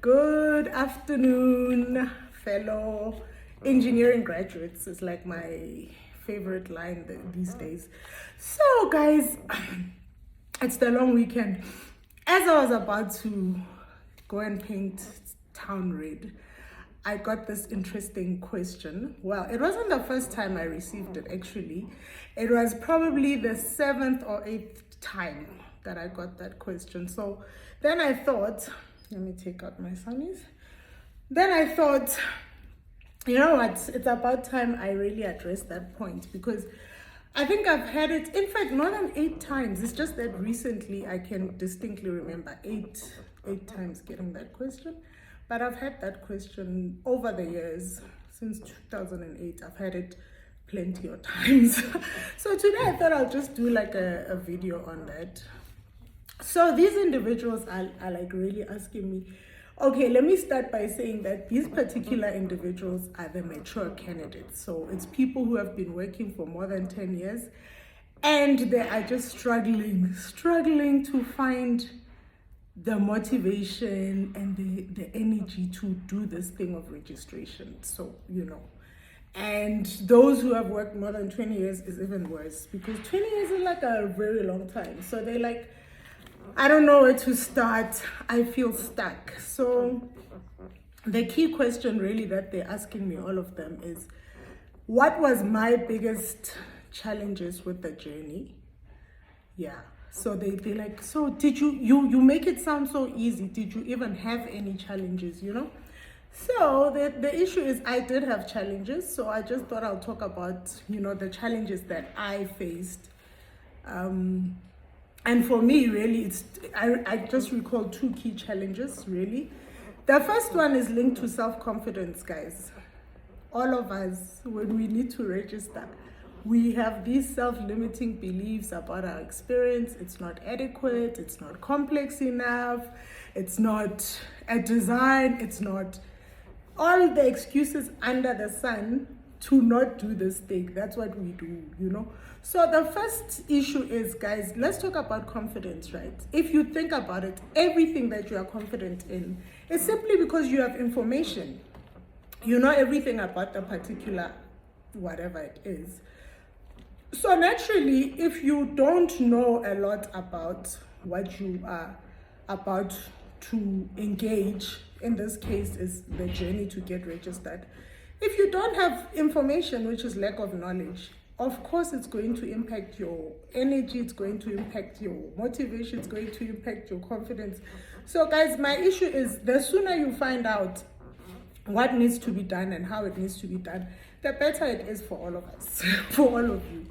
Good afternoon, fellow engineering graduates. It's like my favorite line these days. So, guys, it's the long weekend. As I was about to go and paint town red, I got this interesting question. Well, it wasn't the first time I received it, actually. It was probably the 7th or 8th time that I got that question. So then I thought, let me take out my sunnies. Then I thought, you know what, it's about time I really address that point, because I think I've had it, in fact, more than 8 times. It's just that recently I can distinctly remember eight times getting that question. But I've had that question over the years. Since 2008, I've had it plenty of times. So today I thought I'll just do like a video on that. So these individuals are like really asking me, okay, let me start by saying that these particular individuals are the mature candidates. So it's people who have been working for more than 10 years and they are just struggling to find the motivation and the energy to do this thing of registration. So, you know, and those who have worked more than 20 years is even worse, because 20 years is like a very long time. So they're like, I don't know where to start. I feel stuck. So the key question really that they're asking me, all of them, is what was my biggest challenges with the journey? Yeah. So they're like, so did you make it sound so easy? Did you even have any challenges, you know? So the issue is I did have challenges. So I just thought I'll talk about, you know, the challenges that I faced. And for me, really, I just recall 2 key challenges, really. The first one is linked to self-confidence, guys. All of us, when we need to register, we have these self-limiting beliefs about our experience. It's not adequate, it's not complex enough, it's not a design, it's not all the excuses under the sun to not do this thing. That's what we do, you know. So the first issue is, guys, let's talk about confidence, right? If you think about it, everything that you are confident in is simply because you have information. You know everything about the particular whatever it is. So naturally, if you don't know a lot about what you are about to engage, in this case is the journey to get registered, if you don't have information, which is lack of knowledge, of course it's going to impact your energy, it's going to impact your motivation, it's going to impact your confidence. So guys, my issue is the sooner you find out what needs to be done and how it needs to be done, the better it is for all of us, for all of you.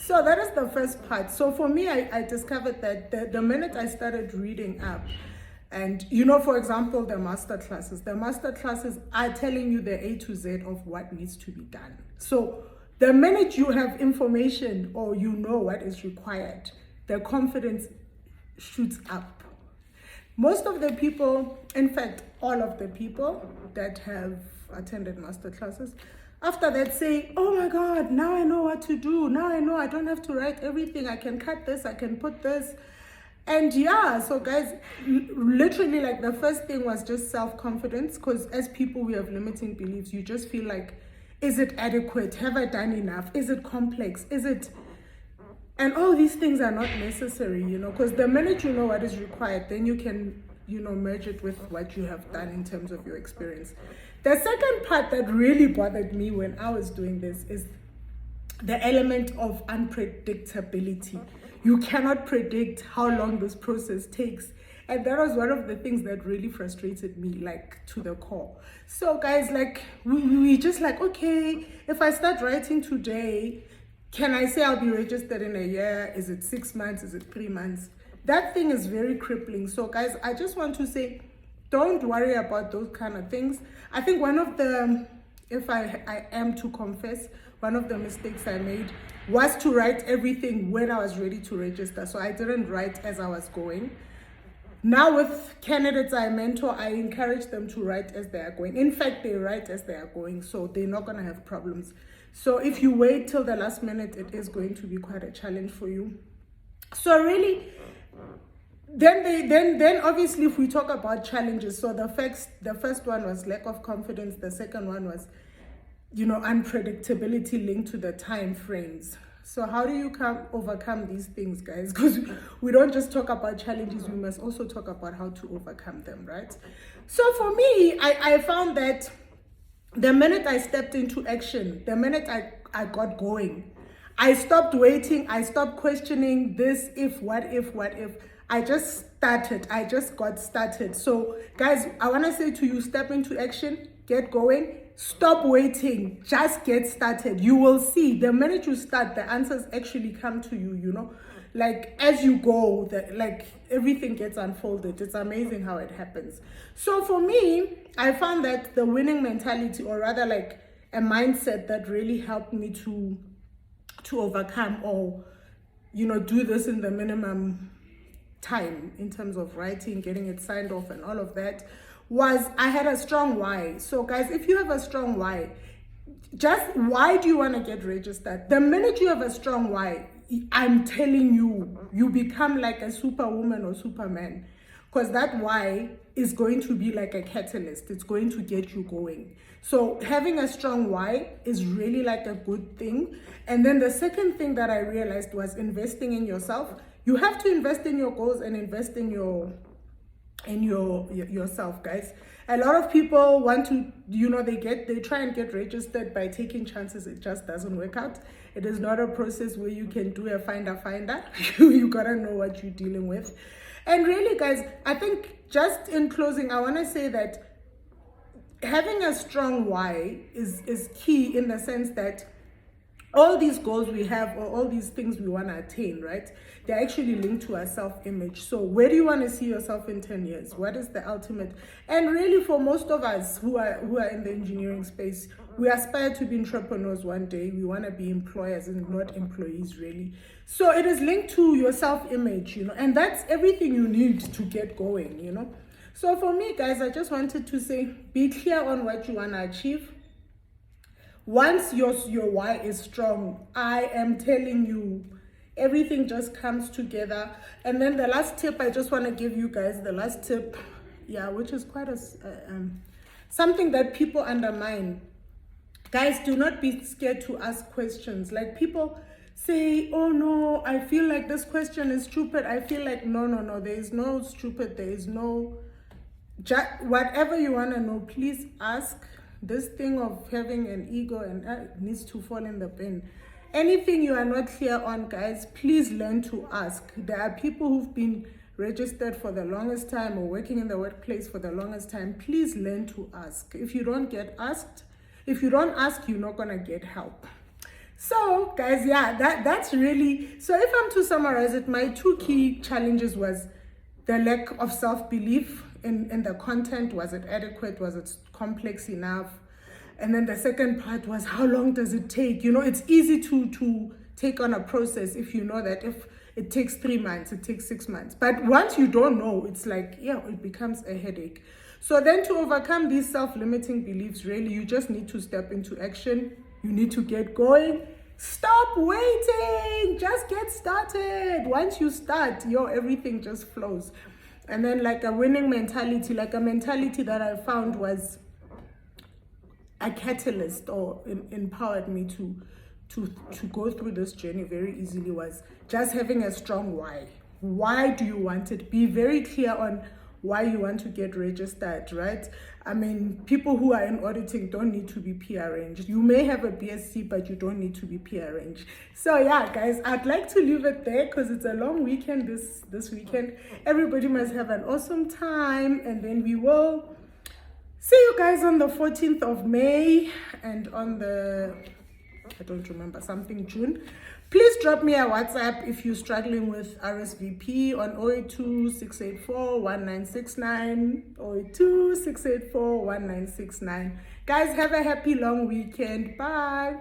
So that is the first part. So for me, I discovered that the minute I started reading up, and you know, for example, the master classes are telling you the A to Z of what needs to be done. So the minute you have information or you know what is required, the confidence shoots up. Most of the people, in fact, all of the people that have attended master classes, after that say, oh my God, now I know what to do. Now I know I don't have to write everything. I can cut this, I can put this. And yeah, so guys, literally like the first thing was just self-confidence, because as people, we have limiting beliefs. You just feel like, is it adequate? Have I done enough? Is it complex? Is it... And all these things are not necessary, you know, because the minute you know what is required, then you can, you know, merge it with what you have done in terms of your experience. The second part that really bothered me when I was doing this is the element of unpredictability. You cannot predict how long this process takes. And that was one of the things that really frustrated me, like to the core. So guys, like we just like, okay, if I start writing today, can I say I'll be registered in a year? Is it 6 months? Is it 3 months? That thing is very crippling. So guys, I just want to say, don't worry about those kind of things. I think one of the, if I am to confess, one of the mistakes I made was to write everything when I was ready to register. So I didn't write as I was going. Now with candidates I mentor, I encourage them to write as they are going. In fact, they write as they are going, so they're not going to have problems. So if you wait till the last minute, it is going to be quite a challenge for you. So really, then obviously, if we talk about challenges, so the first one was lack of confidence. The second one was, unpredictability linked to the time frames. So how do you overcome these things, guys? Because we don't just talk about challenges, we must also talk about how to overcome them, right? So for me, I found that the minute I stepped into action, the minute I got going, I stopped waiting, I stopped questioning this, what if. I just started, I just got started. So guys, I want to say to you, step into action, get going, stop waiting, just get started. You will see the minute you start, the answers actually come to you, like as you go, like everything gets unfolded. It's amazing how it happens. So for me, I found that the winning mentality, or rather like a mindset that really helped me to overcome, or do this in the minimum time in terms of writing, getting it signed off and all of that, was I had a strong why. So guys, if you have a strong why, just why do you want to get registered? The minute you have a strong why, I'm telling you, you become like a superwoman or superman, because that why is going to be like a catalyst. It's going to get you going. So having a strong why is really like a good thing. And then the second thing that I realized was investing in yourself. You have to invest in your goals and invest in yourself, guys. A lot of people want to, they try and get registered by taking chances. It just doesn't work out. It is not a process where you can do a finder. You gotta know what you're dealing with. And really, guys, I think just in closing, I want to say that having a strong why is key, in the sense that all these goals we have, or all these things we want to attain, right, they're actually linked to our self-image. So where do you want to see yourself in 10 years? What is the ultimate? And really, for most of us who are in the engineering space, we aspire to be entrepreneurs one day. We want to be employers and not employees, really. So it is linked to your self-image, and that's everything you need to get going. So for me, guys, I just wanted to say, be clear on what you want to achieve. Once your why is strong, I am telling you, everything just comes together. And then the last tip I just want to give you guys, which is quite something that people undermine. Guys, do not be scared to ask questions. Like, people say, oh no, I feel like this question is stupid. I feel like, no, there is no stupid, there is no, whatever you want to know, please ask. This thing of having an ego and needs to fall in the bin. Anything you are not clear on, guys, please learn to ask. There are people who've been registered for the longest time, or working in the workplace for the longest time. Please learn to ask. If you don't ask, you're not gonna get help. So guys, that's really, so if I'm to summarize it, my two key challenges was the lack of self-belief in the content. Was it adequate? Was it complex enough? And then the second part was, how long does it take? It's easy to take on a process if you know that if it takes 3 months, it takes 6 months. But once you don't know, it's like, it becomes a headache. So then, to overcome these self-limiting beliefs, really, you just need to step into action. You need to get going. Stop waiting. Just get started. Once you start, everything just flows. And then, like a winning mentality, like a mentality that I found was a catalyst, or empowered me to go through this journey very easily, was just having a strong why. Why do you want it? Be very clear on why you want to get registered, right? I mean, people who are in auditing don't need to be PRN'd. You may have a BSc, but you don't need to be PRN'd. So guys, I'd like to leave it there, because it's a long weekend this weekend. Everybody must have an awesome time, and then we will see you guys on the 14th of May and on the, I don't remember, something June. Please drop me a WhatsApp if you're struggling with RSVP on 082-684-1969, 082-684-1969. Guys, have a happy long weekend. Bye.